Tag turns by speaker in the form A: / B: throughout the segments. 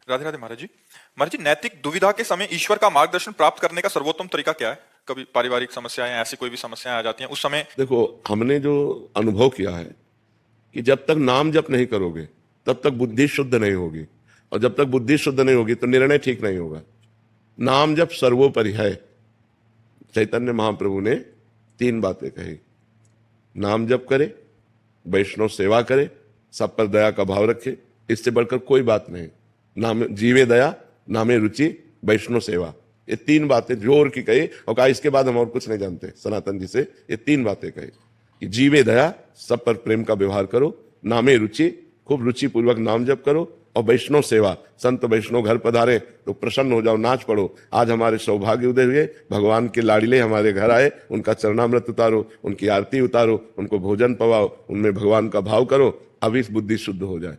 A: राधे राधे महाराज जी। महाराज जी, नैतिक दुविधा के समय ईश्वर का मार्गदर्शन प्राप्त करने का सर्वोत्तम तरीका क्या है? कभी पारिवारिक समस्याएं, ऐसी कोई भी समस्याएं आ जाती हैं उस समय।
B: देखो, हमने जो अनुभव किया है कि जब तक नाम जप नहीं करोगे तब तक बुद्धि शुद्ध नहीं होगी, और जब तक बुद्धि शुद्ध नहीं होगी तो निर्णय ठीक नहीं होगा। नाम जप सर्वोपरि है। चैतन्य महाप्रभु ने 3 बातें कही। नाम जप करे, वैष्णव सेवा करे, सब पर दया का भाव रखे, इससे बढ़कर कोई बात नहीं। नाम जीवे दया, नामे रुचि, वैष्णव सेवा, ये 3 बातें जोर की कही, और कहा इसके बाद हम और कुछ नहीं जानते। सनातन जी से ये 3 बातें कही कि जीवे दया, सब पर प्रेम का व्यवहार करो, नामे रुचि, खूब रुचि पूर्वक नाम जप करो, और वैष्णव सेवा, संत वैष्णव घर पधारे तो प्रसन्न हो जाओ, नाच पड़ो। आज हमारे सौभाग्य उदय हुए, भगवान के लाडले हमारे घर आए, उनका चरणामृत उतारो, उनकी आरती उतारो, उनको भोजन पवाओ, उनमें भगवान का भाव करो, अभी बुद्धि शुद्ध हो जाए।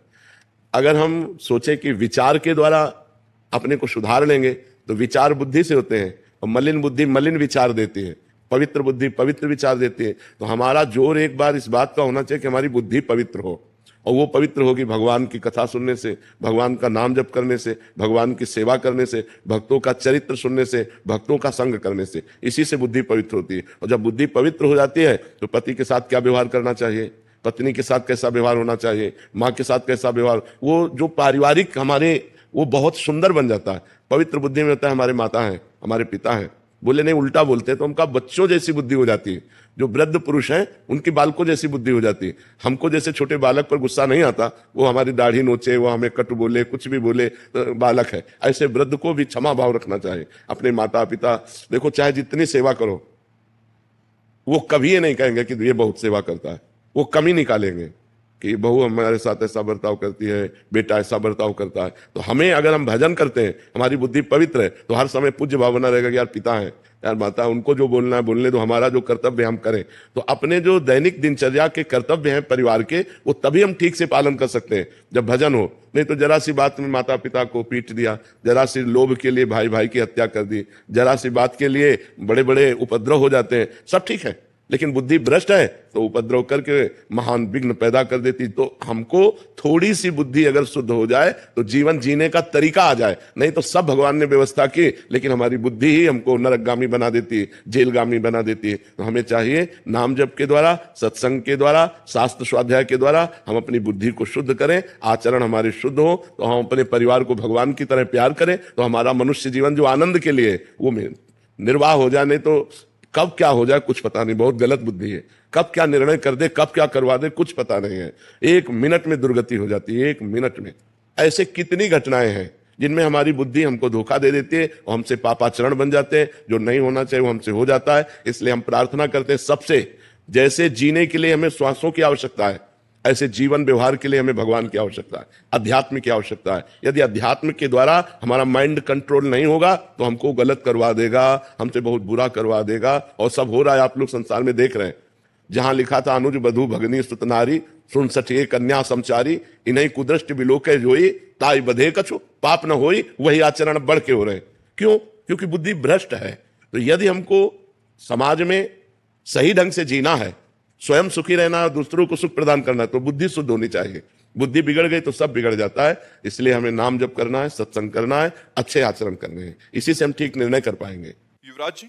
B: अगर हम सोचे कि विचार के द्वारा अपने को सुधार लेंगे तो विचार बुद्धि से होते हैं, और मलिन बुद्धि मलिन विचार देती है, पवित्र बुद्धि पवित्र विचार देती है। तो हमारा जोर एक बार इस बात का होना चाहिए कि हमारी बुद्धि पवित्र हो, और वो पवित्र होगी भगवान की कथा सुनने से, भगवान का नाम जप करने से, भगवान की सेवा करने से, भक्तों का चरित्र सुनने से, भक्तों का संग करने से। इसी से बुद्धि पवित्र होती है। और जब बुद्धि पवित्र हो जाती है तो पति के साथ क्या व्यवहार करना चाहिए, पत्नी के साथ कैसा व्यवहार होना चाहिए, माँ के साथ कैसा व्यवहार, वो जो पारिवारिक हमारे, वो बहुत सुंदर बन जाता है। पवित्र बुद्धि में होता है हमारे माता हैं, हमारे पिता हैं, बोले नहीं उल्टा बोलते तो उनका बच्चों जैसी बुद्धि हो जाती है। जो वृद्ध पुरुष हैं उनकी बालकों जैसी बुद्धि हो जाती है। हमको जैसे छोटे बालक पर गुस्सा नहीं आता, वो हमारी दाढ़ी नोचे, वो हमें कट बोले, कुछ भी बोले, तो बालक है। ऐसे वृद्ध को भी क्षमा भाव रखना चाहिए अपने माता पिता। देखो, चाहे जितनी सेवा करो, वो कभी ये नहीं कहेंगे कि ये बहुत सेवा करता है, वो कमी निकालेंगे कि बहू हमारे साथ ऐसा बर्ताव करती है, बेटा ऐसा बर्ताव करता है। तो हमें, अगर हम भजन करते हैं, हमारी बुद्धि पवित्र है, तो हर समय पूज्य भाव बना रहेगा कि यार पिता है, यार माता, उनको जो बोलना है बोलने दो, हमारा जो कर्तव्य हम करें। तो अपने जो दैनिक दिनचर्या के कर्तव्य हैं परिवार के, वो तभी हम ठीक से पालन कर सकते हैं जब भजन हो। नहीं तो जरा सी बात में माता पिता को पीट दिया, जरा सी लोभ के लिए भाई भाई की हत्या कर दी, जरा सी बात के लिए बड़े बड़े उपद्रव हो जाते हैं। सब ठीक है, लेकिन बुद्धि भ्रष्ट है तो उपद्रव करके महान विघ्न पैदा कर देती। तो हमको थोड़ी सी बुद्धि अगर शुद्ध हो जाए तो जीवन जीने का तरीका आ जाए। नहीं तो सब भगवान ने व्यवस्था की, लेकिन हमारी बुद्धि ही हमको नरकगामी बना देती है, जेलगामी बना देती है। तो हमें चाहिए नाम जप के द्वारा, सत्संग के द्वारा, शास्त्र स्वाध्याय के द्वारा हम अपनी बुद्धि को शुद्ध करें, आचरण हमारे शुद्ध हो, तो हम अपने परिवार को भगवान की तरह प्यार करें, तो हमारा मनुष्य जीवन जो आनंद के लिए वो निर्वाह हो जाए। नहीं तो कब क्या हो जाए कुछ पता नहीं, बहुत गलत बुद्धि है। कब क्या निर्णय कर दे, कब क्या करवा दे, कुछ पता नहीं है। 1 मिनट में दुर्गति हो जाती है, 1 मिनट में। ऐसे कितनी घटनाएं हैं जिनमें हमारी बुद्धि हमको धोखा दे देती है और हमसे पापाचरण बन जाते हैं। जो नहीं होना चाहिए वो हमसे हो जाता है। इसलिए हम प्रार्थना करते हैं सबसे, जैसे जीने के लिए हमें श्वासों की आवश्यकता है, ऐसे जीवन व्यवहार के लिए हमें भगवान की आवश्यकता है, अध्यात्म की आवश्यकता है। यदि अध्यात्म के द्वारा हमारा माइंड कंट्रोल नहीं होगा तो हमको गलत करवा देगा, हमसे बहुत बुरा करवा देगा। और सब हो रहा है, आप लोग संसार में देख रहे हैं। जहां लिखा था अनुज बधू भगनी सुत नारी, सुन सठिए कन्या समचारी, इन्हीं कुदृष्ट बिलोके जोई, ताई बधे कछु पाप न होई, वही आचरण बढ़ के हो रहे। क्यों? क्योंकि बुद्धि भ्रष्ट है। तो यदि हमको समाज में सही ढंग से जीना है, स्वयं सुखी रहना, दूसरों को सुख प्रदान करना है, तो बुद्धि शुद्ध होनी चाहिए। बुद्धि बिगड़ गई तो सब बिगड़ जाता है। इसलिए हमें नाम जप करना है, सत्संग करना है, अच्छे आचरण करने हैं। इसी से हम ठीक निर्णय कर पाएंगे।
A: युवराज जी,